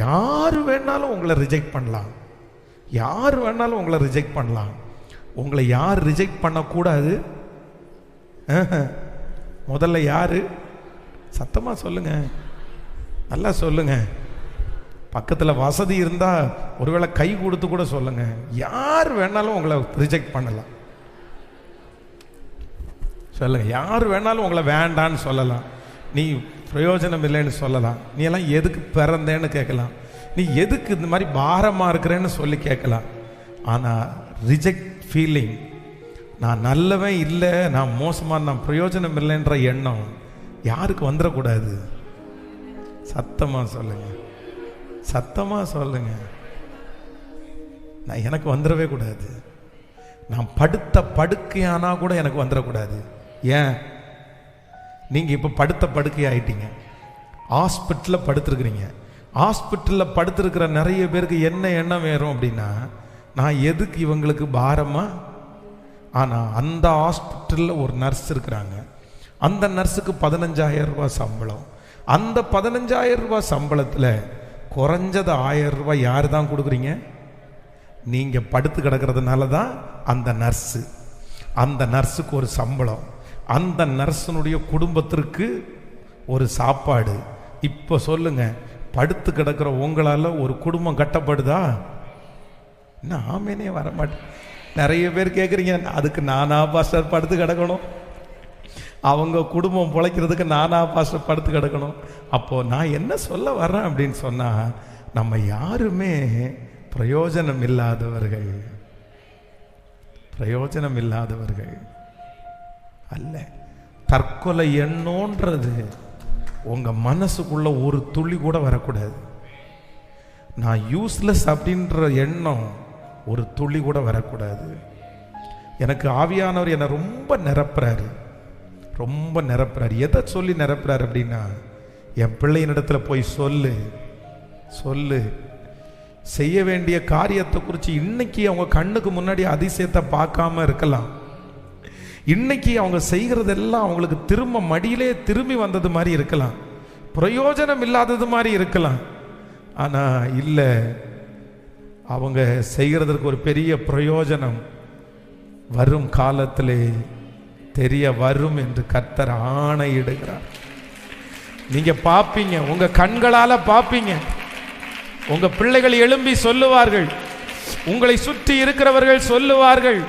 யார் வேணாலும் உங்களை ரிஜெக்ட் பண்ணலாம், யார் வேணாலும் உங்களை ரிஜெக்ட் பண்ணலாம். உங்களை யார் ரிஜெக்ட் பண்ணக்கூடாது? முதல்ல யாரு? சத்தமா சொல்லுங்க, நல்லா சொல்லுங்க. பக்கத்தில் வசதி இருந்தா ஒருவேளை கை கொடுத்து கூட சொல்லுங்க. யார் வேணாலும் உங்களை ரிஜெக்ட் பண்ணலாம். சொல்லுங்க, யார் வேணாலும் உங்களை வேண்டான்னு சொல்லலாம், நீ பிரயோஜனம் இல்லைன்னு சொல்லலாம், நீ எல்லாம் எதுக்கு பிறந்தேன்னு கேட்கலாம், நீ எதுக்கு இந்த மாதிரி பாரமாக இருக்கிறேன்னு சொல்லி கேட்கலாம். ஆனால் ரிஜெக்ட் ஃபீலிங், நான் நல்லவன் இல்லை, நான் மோசமாக, நான் பிரயோஜனம் இல்லைன்ற எண்ணம் யாருக்கு வந்துடக்கூடாது? சத்தமாக சொல்லுங்க, சத்தமாக சொல்லுங்க. நான் எனக்கு வந்துடவே கூடாது. நான் படுத்த படுக்கையானா கூட எனக்கு வந்துடக்கூடாது. ஏன்? நீங்கள் இப்போ படுத்த படுக்கை ஆயிட்டீங்க, ஹாஸ்பிட்டலில் படுத்துருக்குறீங்க. ஹாஸ்பிட்டலில் படுத்துருக்கிற நிறைய பேருக்கு என்ன எண்ணம் வேறும் அப்படின்னா, நான் எதுக்கு இவங்களுக்கு பாரமா? ஆனால் அந்த ஹாஸ்பிட்டலில் ஒரு நர்ஸ் இருக்கிறாங்க, அந்த நர்ஸுக்கு 15,000 ரூபாய் சம்பளம். அந்த 15,000 ரூபாய் சம்பளத்தில் குறைஞ்சது 1000 ரூபாய் யார் தான் கொடுக்குறீங்க? நீங்கள் படுத்து கிடக்கிறதுனால தான் அந்த நர்ஸு, அந்த நர்ஸுக்கு ஒரு சம்பளம், அந்த நர்ஸனுடைய குடும்பத்திற்கு ஒரு சாப்பாடு. இப்போ சொல்லுங்க, படுத்து கிடக்கிற உங்களால் ஒரு குடும்பம் கட்டப்படுதா? என்ன ஆமேனே வரமாட்டேன். நிறைய பேர் கேட்குறீங்க, அதுக்கு நானா பாஸ்டர் படுத்து கிடக்கணும், அவங்க குடும்பம் பிழைக்கிறதுக்கு நானா பாஸ்டர் படுத்து கிடக்கணும்? அப்போது நான் என்ன சொல்ல வர்றேன் அப்படின்னு சொன்னால், நம்ம யாருமே பிரயோஜனம் இல்லாதவர்கள், பிரயோஜனம் இல்லாதவர்கள் அல்ல. தற்கொலை எண்ணோன்றது உங்கள் மனசுக்குள்ள ஒரு துளி கூட வரக்கூடாது. நான் யூஸ்லெஸ் அப்படின்ற எண்ணம் ஒரு துளி கூட வரக்கூடாது. எனக்கு ஆவியானவர் என்னை ரொம்ப நிரப்புறாரு, ரொம்ப நிரப்புறாரு. எதை சொல்லி நிரப்புறாரு அப்படின்னா, என் பிள்ளையினிடத்துல போய் சொல்லு, சொல்லு, செய்ய வேண்டிய காரியத்தை குறித்து. இன்னைக்கு அவங்க கண்ணுக்கு முன்னாடி அதிசயத்தை பார்க்காம இருக்கலாம், இன்னைக்கு அவங்க செய்கிறதெல்லாம் அவங்களுக்கு திரும்ப மடியிலே திரும்பி வந்தது மாதிரி இருக்கலாம், பிரயோஜனம் இல்லாதது மாதிரி இருக்கலாம். ஆனால் இல்லை, அவங்க செய்கிறதுக்கு ஒரு பெரிய பிரயோஜனம் வரும் காலத்திலே தெரிய வரும் என்று கர்த்தர் ஆணையிடுகிறார். நீங்க பார்ப்பீங்க, உங்க கண்களால பார்ப்பீங்க. உங்க பிள்ளைகள் எழும்பி சொல்லுவார்கள், உங்களை சுற்றி இருக்கிறவர்கள் சொல்லுவார்கள்,